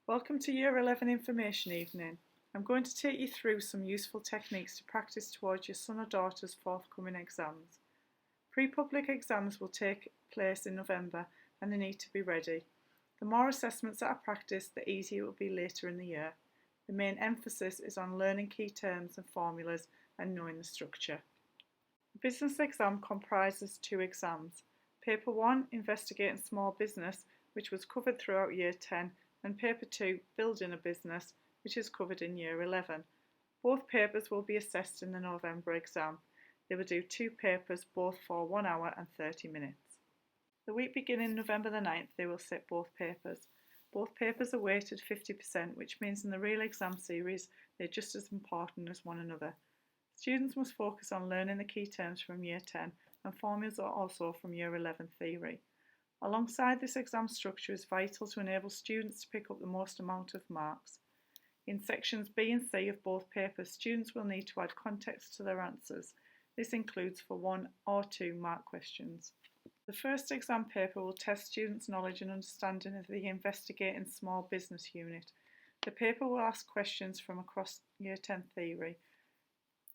Welcome to Year 11 Information Evening. I'm going to take you through some useful techniques to practice towards your son or daughter's forthcoming exams. Pre-public exams will take place in November and they need to be ready. The more assessments that are practiced, the easier it will be later in the year. The main emphasis is on learning key terms and formulas and knowing the structure. The business exam comprises two exams. Paper 1, Investigating Small Business, which was covered throughout Year 10, and Paper 2, Building a Business, which is covered in Year 11. Both papers will be assessed in the November exam. They will do two papers, both for 1 hour and 30 minutes. The week beginning November the 9th, they will sit both papers. Both papers are weighted 50%, which means in the real exam series, they're just as important as one another. Students must focus on learning the key terms from Year 10 and formulas are also from Year 11 theory. Alongside this exam structure is vital to enable students to pick up the most amount of marks. In sections B and C of both papers, students will need to add context to their answers. This includes for 1 or 2 mark questions. The first exam paper will test students' knowledge and understanding of the Investigating Small Business unit. The paper will ask questions from across Year 10 theory.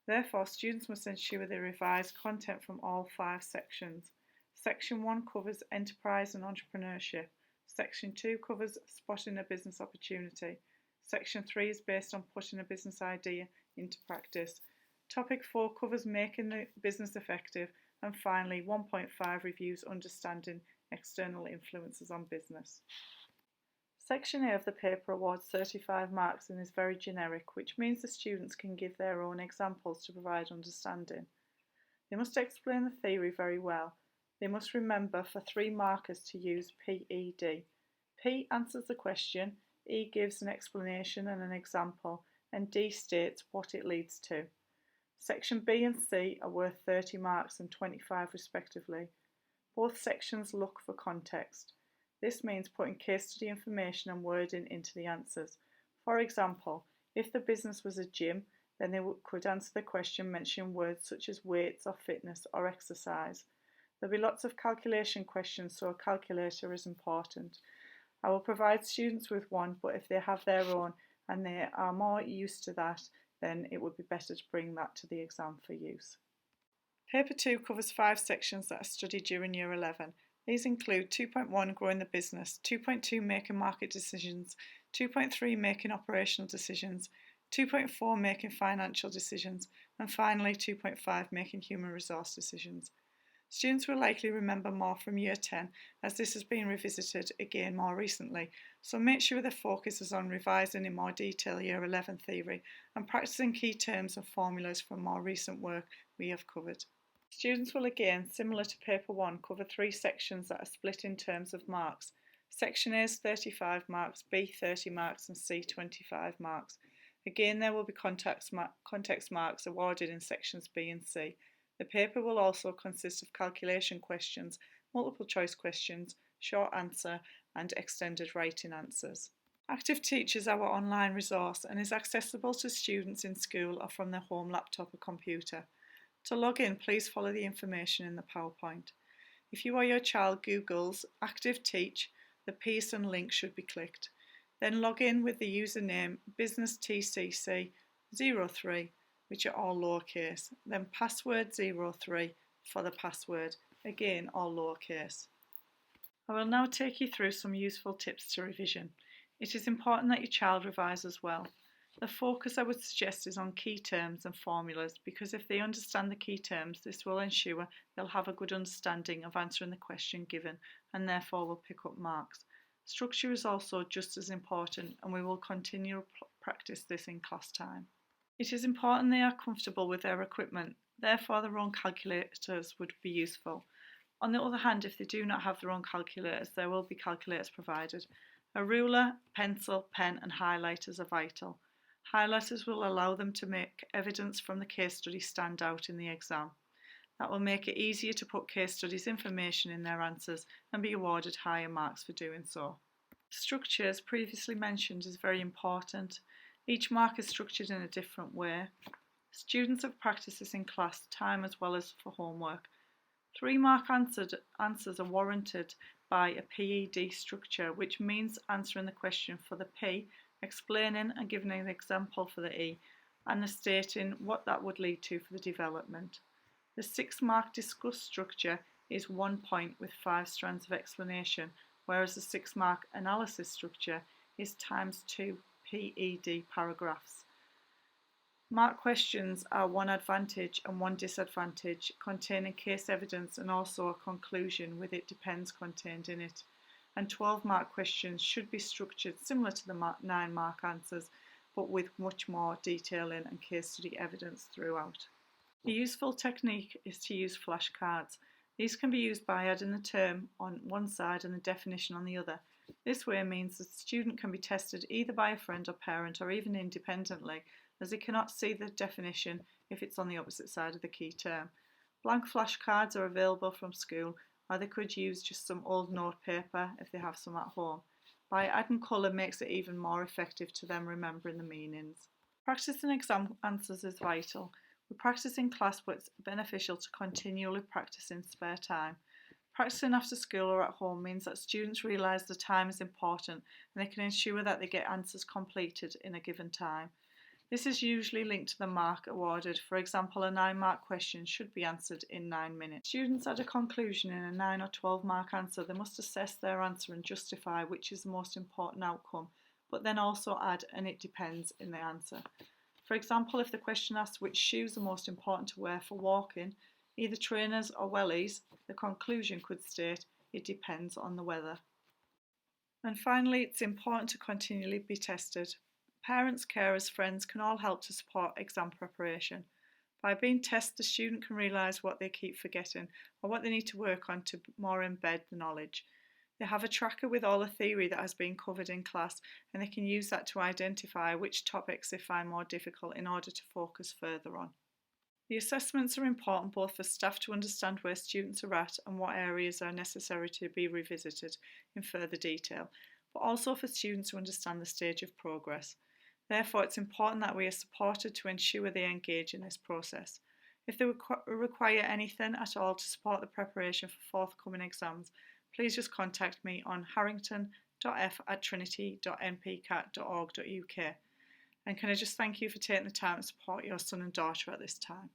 Therefore, students must ensure they revise content from all 5 sections. Section 1 covers enterprise and entrepreneurship. Section 2 covers spotting a business opportunity. Section 3 is based on putting a business idea into practice. Topic 4 covers making the business effective. And finally, 1.5 reviews understanding external influences on business. Section A of the paper awards 35 marks and is very generic, which means the students can give their own examples to provide understanding. They must explain the theory very well. They must remember for 3 markers to use PED. P answers the question, E gives an explanation and an example, and D states what it leads to. Section B and C are worth 30 marks and 25 respectively. Both sections look for context. This means putting case study information and wording into the answers. For example, if the business was a gym, then they could answer the question mentioning words such as weights or fitness or exercise. There'll be lots of calculation questions, so a calculator is important. I will provide students with one, but if they have their own and they are more used to that, then it would be better to bring that to the exam for use. Paper 2 covers 5 sections that are studied during Year 11. These include 2.1 Growing the Business, 2.2 Making Market Decisions, 2.3 Making Operational Decisions, 2.4 Making Financial Decisions, and finally 2.5 Making Human Resource Decisions. Students will likely remember more from Year 10 as this has been revisited again more recently, so make sure the focus is on revising in more detail Year 11 theory and practicing key terms and formulas from more recent work we have covered. Students will again, similar to Paper 1, cover 3 sections that are split in terms of marks. Section A is 35 marks, B 30 marks and C 25 marks. Again, there will be context marks awarded in sections B and C. The paper will also consist of calculation questions, multiple choice questions, short answer and extended writing answers. Active Teach is our online resource and is accessible to students in school or from their home laptop or computer. To log in, please follow the information in the PowerPoint. If you or your child Googles Active Teach, the Pearson link should be clicked. Then log in with the username businesstcc03, which are all lowercase, then password 03 for the password, again all lowercase. I will now take you through some useful tips to revision. It is important that your child revises well. The focus I would suggest is on key terms and formulas because if they understand the key terms, this will ensure they'll have a good understanding of answering the question given and therefore will pick up marks. Structure is also just as important and we will continue to practice this in class time. It is important they are comfortable with their equipment, therefore their own calculators would be useful. On the other hand, if they do not have their own calculators, there will be calculators provided. A ruler, pencil, pen and highlighters are vital. Highlighters will allow them to make evidence from the case study stand out in the exam. That will make it easier to put case studies information in their answers and be awarded higher marks for doing so. Structure, as previously mentioned, is very important. Each mark is structured in a different way. Students have practiced this in class time as well as for homework. 3-mark answers are warranted by a PED structure, which means answering the question for the P, explaining and giving an example for the E, and stating what that would lead to for the development. The 6-mark discuss structure is 1 point with 5 strands of explanation, whereas the 6-mark analysis structure is times 2 PED paragraphs. Mark questions are 1 advantage and 1 disadvantage, containing case evidence and also a conclusion with it depends contained in it. And 12-mark questions should be structured similar to the 9-mark answers, but with much more detailing and case study evidence throughout. A useful technique is to use flashcards. These can be used by adding the term on one side and the definition on the other. This way means that the student can be tested either by a friend or parent or even independently, as they cannot see the definition if it's on the opposite side of the key term. Blank flashcards are available from school, or they could use just some old notepaper if they have some at home. By adding colour makes it even more effective to them remembering the meanings. Practicing exam answers is vital. We practice in class, but it's beneficial to continually practice in spare time. Practicing after school or at home means that students realise the time is important and they can ensure that they get answers completed in a given time. This is usually linked to the mark awarded. For example, a 9-mark question should be answered in 9 minutes. Students add a conclusion in a 9 or 12-mark answer. They must assess their answer and justify which is the most important outcome, but then also add "and it depends" in the answer. For example, if the question asks which shoes are most important to wear for walking, either trainers or wellies, the conclusion could state "it depends on the weather." And finally, it's important to continually be tested. Parents, carers, friends can all help to support exam preparation. By being tested, the student can realise what they keep forgetting or what they need to work on to more embed the knowledge. They have a tracker with all the theory that has been covered in class, and they can use that to identify which topics they find more difficult in order to focus further on. The assessments are important both for staff to understand where students are at and what areas are necessary to be revisited in further detail, but also for students to understand the stage of progress. Therefore, it's important that we are supported to ensure they engage in this process. If they require anything at all to support the preparation for forthcoming exams, please just contact me on harrington.f@trinity.npcat.org.uk. And can I just thank you for taking the time to support your son and daughter at this time.